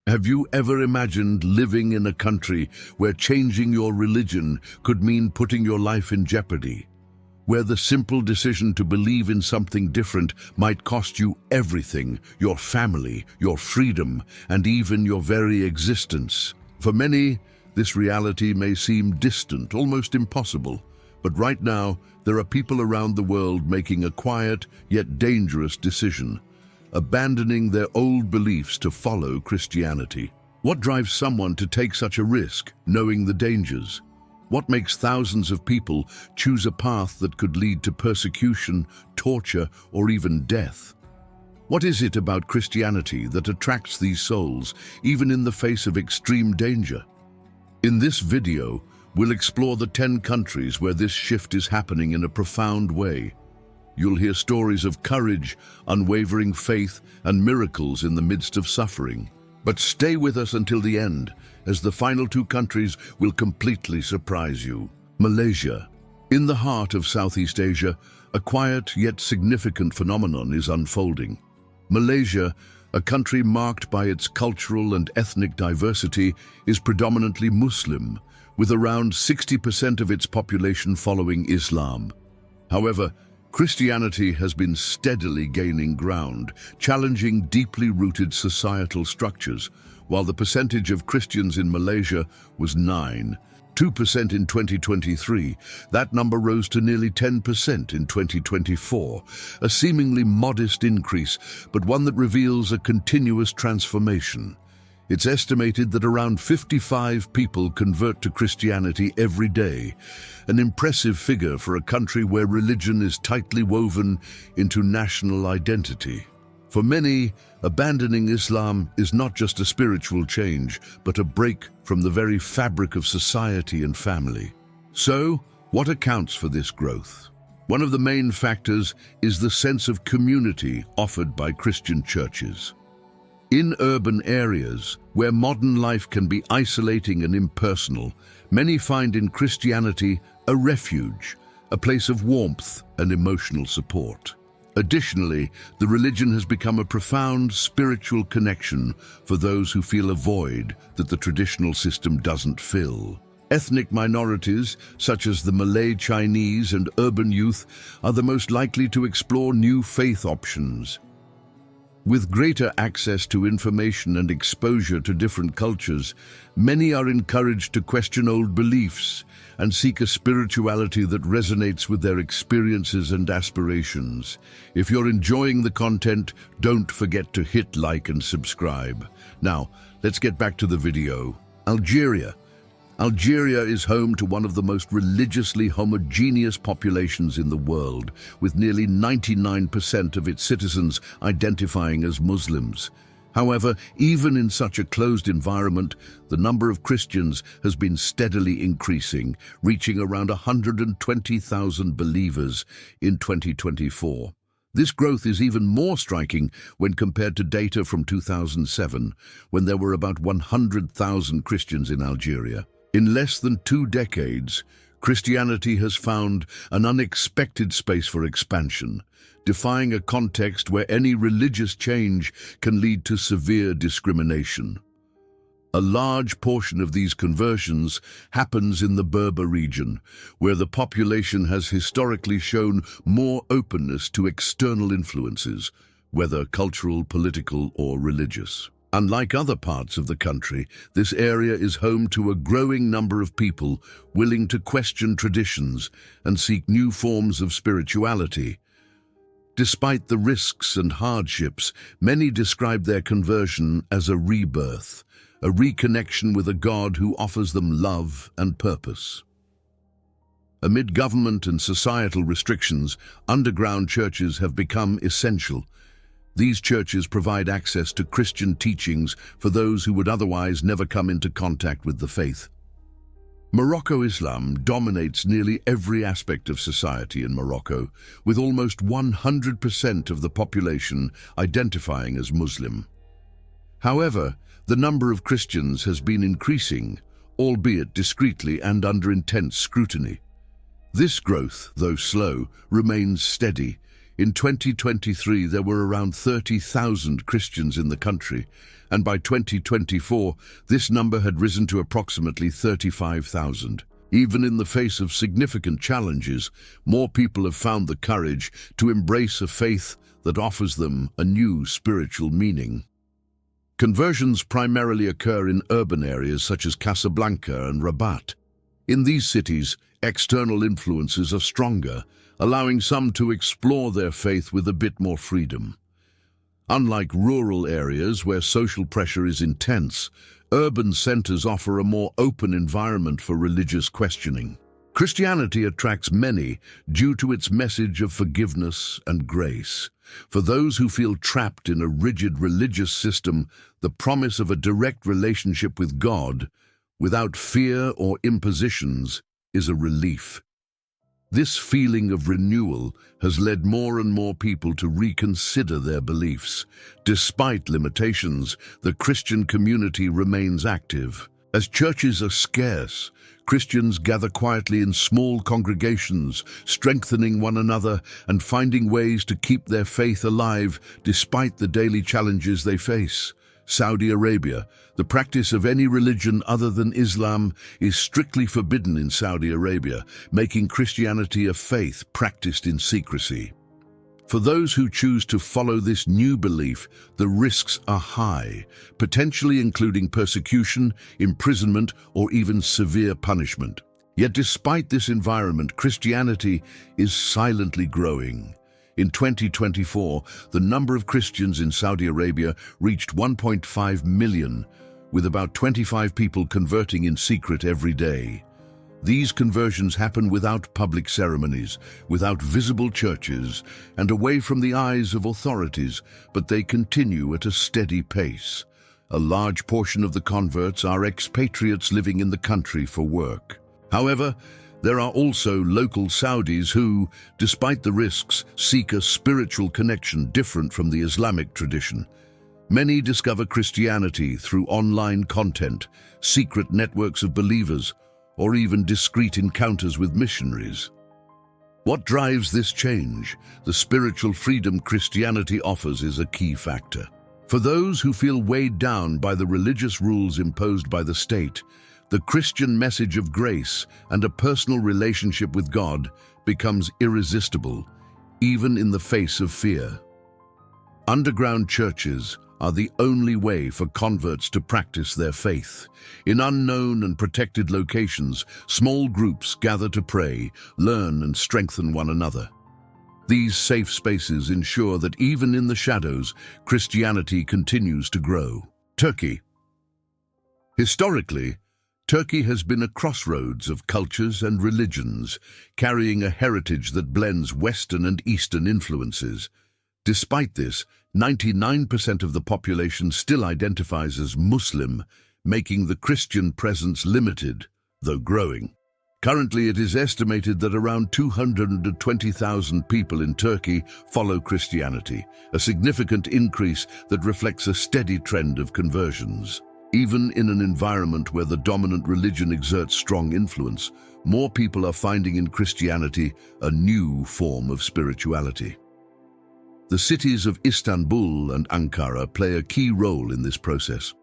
Have you ever imagined living in a country where changing your religion could mean putting your life in jeopardy? Where the simple decision to believe in something different might cost you everything, your family, your freedom, and even your very existence? For many, this reality may seem distant, almost impossible. But right now, there are people around the world making a quiet yet dangerous decision, abandoning their old beliefs to follow Christianity. What drives someone to take such a risk, knowing the dangers? What makes thousands of people choose a path that could lead to persecution, torture, or even death? What is it about Christianity that attracts these souls, even in the face of extreme danger? In this video, we'll explore the 10 countries where this shift is happening in a profound way. You'll hear stories of courage, unwavering faith, and miracles in the midst of suffering. But stay with us until the end, as the final 2 countries will completely surprise you. Malaysia. In the heart of Southeast Asia, a quiet yet significant phenomenon is unfolding. Malaysia, a country marked by its cultural and ethnic diversity, is predominantly Muslim, with around 60% of its population following Islam. However, Christianity has been steadily gaining ground, challenging deeply rooted societal structures. While the percentage of Christians in Malaysia was 2% in 2023, that number rose to nearly 10% in 2024, a seemingly modest increase, but one that reveals a continuous transformation. It's estimated that around 55 people convert to Christianity every day, an impressive figure for a country where religion is tightly woven into national identity. For many, abandoning Islam is not just a spiritual change, but a break from the very fabric of society and family. So, what accounts for this growth? One of the main factors is the sense of community offered by Christian churches. In urban areas, where modern life can be isolating and impersonal, many find in Christianity a refuge, a place of warmth and emotional support. Additionally, the religion has become a profound spiritual connection for those who feel a void that the traditional system doesn't fill. Ethnic minorities, such as the Malay Chinese and urban youth, are the most likely to explore new faith options. With greater access to information and exposure to different cultures, many are encouraged to question old beliefs and seek a spirituality that resonates with their experiences and aspirations. If you're enjoying the content, don't forget to hit like and subscribe. Now, let's get back to the video. Algeria. Algeria is home to one of the most religiously homogeneous populations in the world, with nearly 99% of its citizens identifying as Muslims. However, even in such a closed environment, the number of Christians has been steadily increasing, reaching around 120,000 believers in 2024. This growth is even more striking when compared to data from 2007, when there were about 100,000 Christians in Algeria. In less than 2 decades, Christianity has found an unexpected space for expansion, defying a context where any religious change can lead to severe discrimination. A large portion of these conversions happens in the Berber region, where the population has historically shown more openness to external influences, whether cultural, political, or religious. Unlike other parts of the country, this area is home to a growing number of people willing to question traditions and seek new forms of spirituality. Despite the risks and hardships, many describe their conversion as a rebirth, a reconnection with a God who offers them love and purpose. Amid government and societal restrictions, underground churches have become essential. These churches provide access to Christian teachings for those who would otherwise never come into contact with the faith. Morocco Islam dominates nearly every aspect of society in Morocco, with almost 100% of the population identifying as Muslim. However, the number of Christians has been increasing, albeit discreetly and under intense scrutiny. This growth, though slow, remains steady, In 2023, there were around 30,000 Christians in the country, and by 2024, this number had risen to approximately 35,000. Even in the face of significant challenges, more people have found the courage to embrace a faith that offers them a new spiritual meaning. Conversions primarily occur in urban areas such as Casablanca and Rabat. In these cities, external influences are stronger, allowing some to explore their faith with a bit more freedom. Unlike rural areas where social pressure is intense, urban centers offer a more open environment for religious questioning. Christianity attracts many due to its message of forgiveness and grace. For those who feel trapped in a rigid religious system, the promise of a direct relationship with God, without fear or impositions, is a relief. This feeling of renewal has led more and more people to reconsider their beliefs. Despite limitations, the Christian community remains active. As churches are scarce, Christians gather quietly in small congregations, strengthening one another and finding ways to keep their faith alive despite the daily challenges they face. Saudi Arabia. The practice of any religion other than Islam is strictly forbidden in Saudi Arabia, making Christianity a faith practiced in secrecy. For those who choose to follow this new belief, the risks are high, potentially including persecution, imprisonment, or even severe punishment. Yet despite this environment, Christianity is silently growing. In 2024, the number of Christians in Saudi Arabia reached 1.5 million, with about 25 people converting in secret every day. These conversions happen without public ceremonies, without visible churches, and away from the eyes of authorities, but they continue at a steady pace. A large portion of the converts are expatriates living in the country for work. However, there are also local Saudis who, despite the risks, seek a spiritual connection different from the Islamic tradition. Many discover Christianity through online content, secret networks of believers, or even discreet encounters with missionaries. What drives this change? The spiritual freedom Christianity offers is a key factor. For those who feel weighed down by the religious rules imposed by the state, the Christian message of grace and a personal relationship with God becomes irresistible, even in the face of fear. Underground churches are the only way for converts to practice their faith. In unknown and protected locations, small groups gather to pray, learn, and strengthen one another. These safe spaces ensure that even in the shadows, Christianity continues to grow. Turkey. Historically, Turkey has been a crossroads of cultures and religions, carrying a heritage that blends Western and Eastern influences. Despite this, 99% of the population still identifies as Muslim, making the Christian presence limited, though growing. Currently, it is estimated that around 220,000 people in Turkey follow Christianity, a significant increase that reflects a steady trend of conversions. Even in an environment where the dominant religion exerts strong influence, more people are finding in Christianity a new form of spirituality. The cities of Istanbul and Ankara play a key role in this process.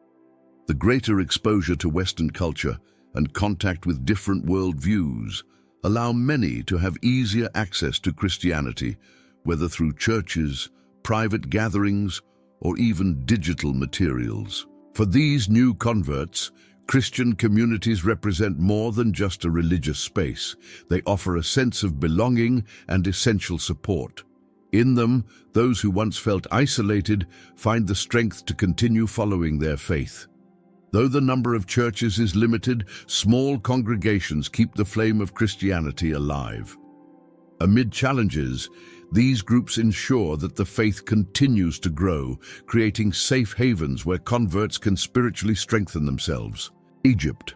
The greater exposure to Western culture and contact with different worldviews allow many to have easier access to Christianity, whether through churches, private gatherings, or even digital materials. For these new converts, Christian communities represent more than just a religious space. They offer a sense of belonging and essential support. In them, those who once felt isolated find the strength to continue following their faith. Though the number of churches is limited, small congregations keep the flame of Christianity alive. Amid challenges, these groups ensure that the faith continues to grow, creating safe havens where converts can spiritually strengthen themselves. Egypt.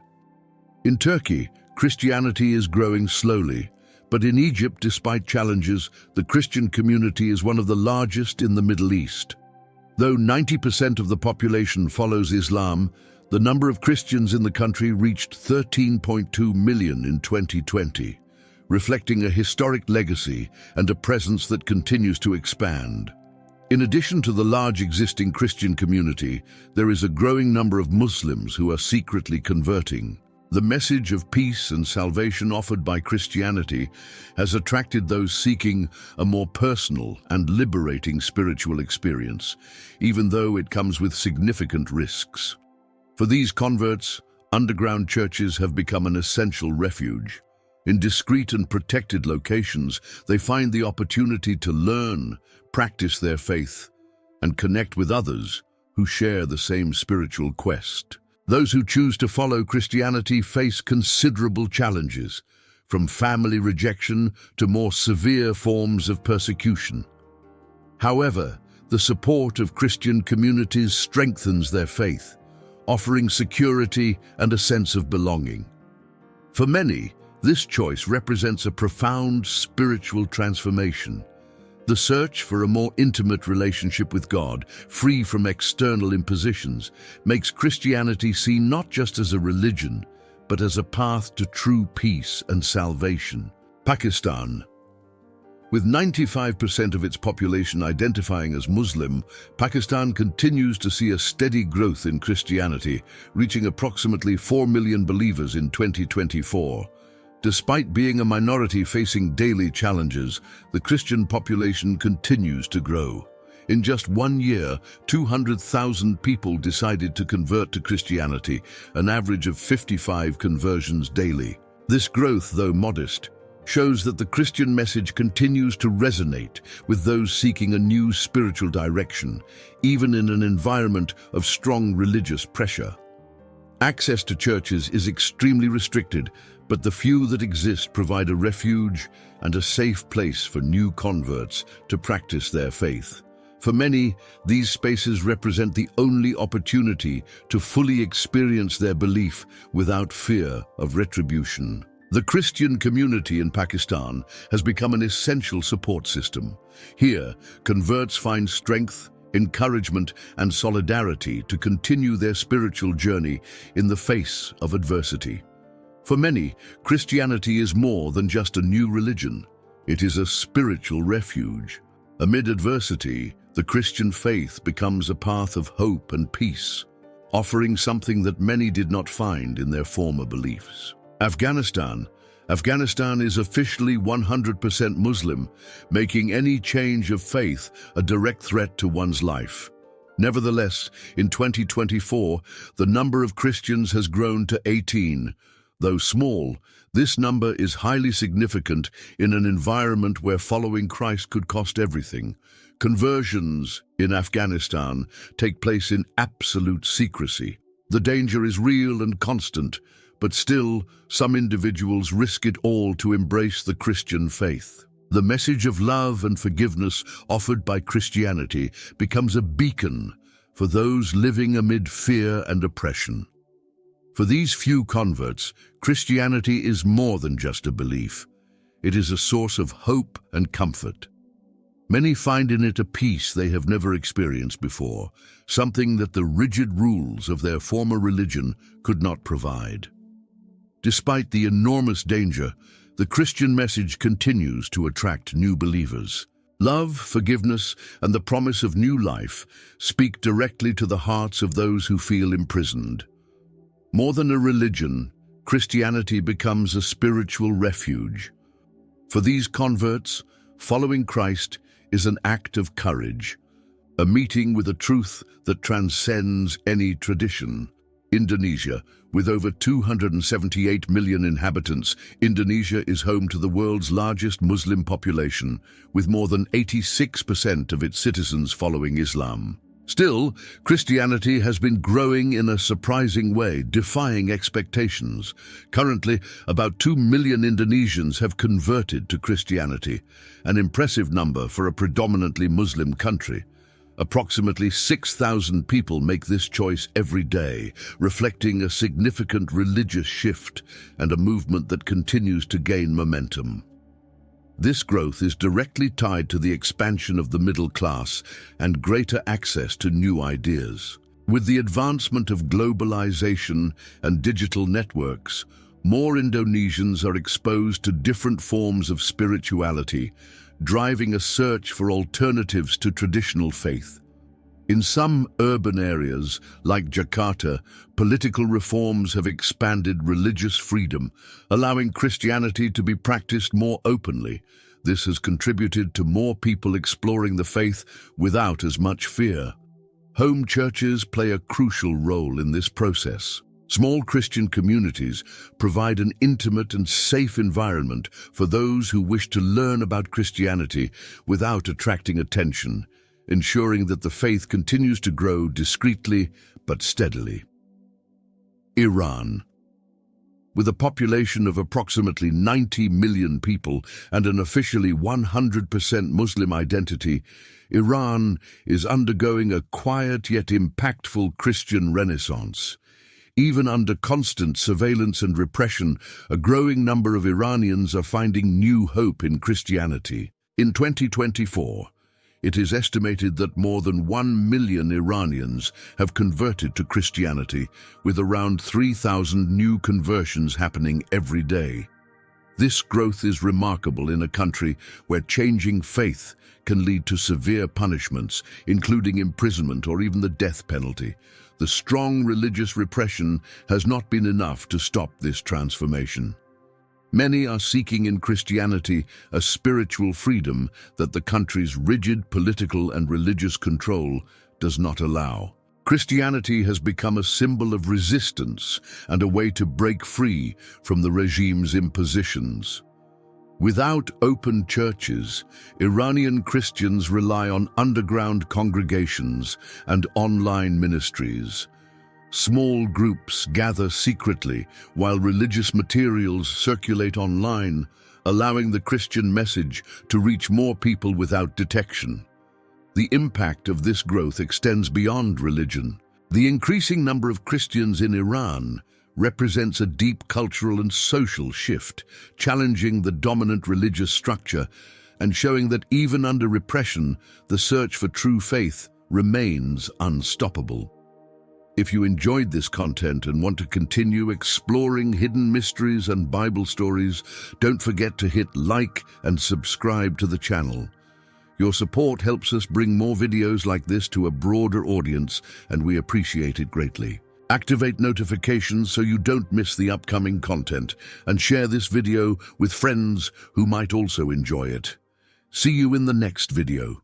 In Turkey, Christianity is growing slowly, but in Egypt, despite challenges, the Christian community is one of the largest in the Middle East. Though 90% of the population follows Islam, the number of Christians in the country reached 13.2 million in 2020. reflecting a historic legacy and a presence that continues to expand. In addition to the large existing Christian community, there is a growing number of Muslims who are secretly converting. The message of peace and salvation offered by Christianity has attracted those seeking a more personal and liberating spiritual experience, even though it comes with significant risks. For these converts, underground churches have become an essential refuge. In discreet and protected locations, they find the opportunity to learn, practice their faith, and connect with others who share the same spiritual quest. Those who choose to follow Christianity face considerable challenges, from family rejection to more severe forms of persecution. However, the support of Christian communities strengthens their faith, offering security and a sense of belonging. For many, this choice represents a profound spiritual transformation. The search for a more intimate relationship with God, free from external impositions, makes Christianity seen not just as a religion, but as a path to true peace and salvation. Pakistan. With 95% of its population identifying as Muslim, Pakistan continues to see a steady growth in Christianity, reaching approximately 4 million believers in 2024. Despite being a minority facing daily challenges, the Christian population continues to grow. In just 1 year, 200,000 people decided to convert to Christianity, an average of 55 conversions daily. This growth, though modest, shows that the Christian message continues to resonate with those seeking a new spiritual direction, even in an environment of strong religious pressure. Access to churches is extremely restricted, but the few that exist provide a refuge and a safe place for new converts to practice their faith. For many, these spaces represent the only opportunity to fully experience their belief without fear of retribution. The Christian community in Pakistan has become an essential support system. Here, converts find strength, encouragement, and solidarity to continue their spiritual journey in the face of adversity. For many, Christianity is more than just a new religion. It is a spiritual refuge. Amid adversity, the Christian faith becomes a path of hope and peace, offering something that many did not find in their former beliefs. Afghanistan is officially 100% Muslim, making any change of faith a direct threat to one's life. Nevertheless, in 2024, the number of Christians has grown to 18. Though small, this number is highly significant in an environment where following Christ could cost everything. Conversions in Afghanistan take place in absolute secrecy. The danger is real and constant, but still, some individuals risk it all to embrace the Christian faith. The message of love and forgiveness offered by Christianity becomes a beacon for those living amid fear and oppression. For these few converts, Christianity is more than just a belief. It is a source of hope and comfort. Many find in it a peace they have never experienced before, something that the rigid rules of their former religion could not provide. Despite the enormous danger, the Christian message continues to attract new believers. Love, forgiveness, and the promise of new life speak directly to the hearts of those who feel imprisoned. More than a religion, Christianity becomes a spiritual refuge. For these converts, following Christ is an act of courage, a meeting with a truth that transcends any tradition. Indonesia, with over 278 million inhabitants, Indonesia is home to the world's largest Muslim population, with more than 86% of its citizens following Islam. Still, Christianity has been growing in a surprising way, defying expectations. Currently, about 2 million Indonesians have converted to Christianity, an impressive number for a predominantly Muslim country. Approximately 6,000 people make this choice every day, reflecting a significant religious shift and a movement that continues to gain momentum. This growth is directly tied to the expansion of the middle class and greater access to new ideas. With the advancement of globalization and digital networks, More Indonesians are exposed to different forms of spirituality, driving a search for alternatives to traditional faith. In some urban areas, like Jakarta, political reforms have expanded religious freedom, allowing Christianity to be practiced more openly. This has contributed to more people exploring the faith without as much fear. Home churches play a crucial role in this process. Small Christian communities provide an intimate and safe environment for those who wish to learn about Christianity without attracting attention, ensuring that the faith continues to grow discreetly but steadily. Iran. With a population of approximately 90 million people and an officially 100% Muslim identity, Iran is undergoing a quiet yet impactful Christian renaissance. Even under constant surveillance and repression, a growing number of Iranians are finding new hope in Christianity. In 2024, it is estimated that more than 1 million Iranians have converted to Christianity, with around 3,000 new conversions happening every day. This growth is remarkable in a country where changing faith can lead to severe punishments, including imprisonment or even the death penalty. The strong religious repression has not been enough to stop this transformation. Many are seeking in Christianity a spiritual freedom that the country's rigid political and religious control does not allow. Christianity has become a symbol of resistance and a way to break free from the regime's impositions. Without open churches, Iranian Christians rely on underground congregations and online ministries. Small groups gather secretly while religious materials circulate online, allowing the Christian message to reach more people without detection. The impact of this growth extends beyond religion. The increasing number of Christians in Iran represents a deep cultural and social shift, challenging the dominant religious structure and showing that even under repression, the search for true faith remains unstoppable. If you enjoyed this content and want to continue exploring hidden mysteries and Bible stories, don't forget to hit like and subscribe to the channel. Your support helps us bring more videos like this to a broader audience, and we appreciate it greatly. Activate notifications so you don't miss the upcoming content, and share this video with friends who might also enjoy it. See you in the next video.